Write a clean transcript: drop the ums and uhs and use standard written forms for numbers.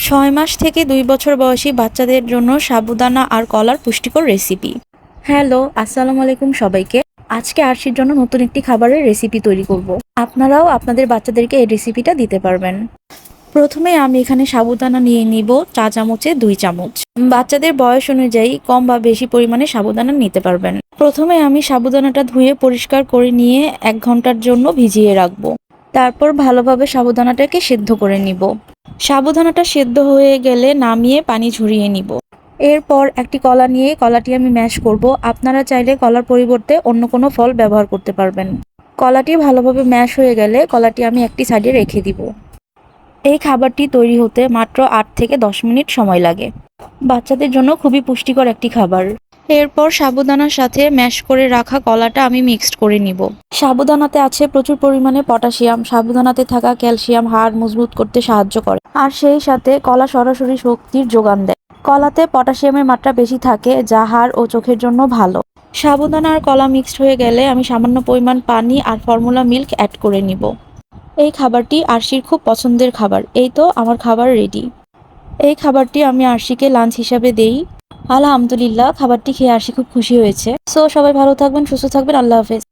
৬ মাস থেকে ২ বছর বয়সী বাচ্চাদের জন্য সাবুদানা আর কলার পুষ্টিকর রেসিপি। হ্যালো, আসসালামু আলাইকুম সবাইকে। আজকে আরশির জন্য নতুন একটি খাবারের রেসিপি তৈরি করব। আপনারাও আপনাদের বাচ্চাদেরকে এই রেসিপিটা দিতে পারবেন। প্রথমে আমি এখানে সাবুদানা নিয়ে নিব চা চামচে ২ চামচ। বাচ্চাদের বয়স অনুযায়ী কম বা বেশি পরিমাণে সাবুদানা নিতে পারবেন। প্রথমে আমি সাবুদানাটা ধুয়ে পরিষ্কার করে নিয়ে ১ ঘন্টার জন্য ভিজিয়ে রাখবো। তারপর ভালোভাবে সাবুদানাটাকে সেদ্ধ করে নিব। সাবুদানাটা সেদ্ধ হয়ে গেলে নামিয়ে পানি ঝরিয়ে নিব। এরপর একটি কলা নিয়ে কলাটি আমি ম্যাশ করব। আপনারা চাইলে কলার পরিবর্তে অন্য কোনো ফল ব্যবহার করতে পারবেন। কলাটি ভালোভাবে ম্যাশ হয়ে গেলে কলাটি আমি একটি সাইডে রেখে দিব। এই খাবারটি তৈরি হতে মাত্র ৮ থেকে ১০ মিনিট সময় লাগে। বাচ্চাদের জন্য খুবই পুষ্টিকর একটি খাবার। এরপর সাবুদানার সাথে ম্যাশ করে রাখা কলাটা আমি মিক্সড করে নিব। সাবুদানাতে আছে প্রচুর পরিমাণে পটাশিয়াম। সাবুদানাতে থাকা ক্যালসিয়াম হাড় মজবুত করতে সাহায্য করে, আর সেই সাথে কলা সরাসরি শক্তির যোগান দেয়। কলাতে পটাশিয়ামের মাত্রা বেশি থাকে, যা হাড় ও চোখের জন্য ভালো। সাবুদানা আর কলা মিক্সড হয়ে গেলে আমি সামান্য পরিমাণ পানি আর ফর্মুলা মিল্ক অ্যাড করে নিব। এই খাবারটি আরশির খুব পছন্দের খাবার। এই তো আমার খাবার রেডি। এই খাবারটি আমি আরশিকে লাঞ্চ হিসাবে দেই। আলহামদুলিল্লাহ, খাবারটি খেয়ে আরশি খুব খুশি হয়েছে। সো সবাই ভালো থাকবেন, সুস্থ থাকবেন। আল্লাহ হাফেজ।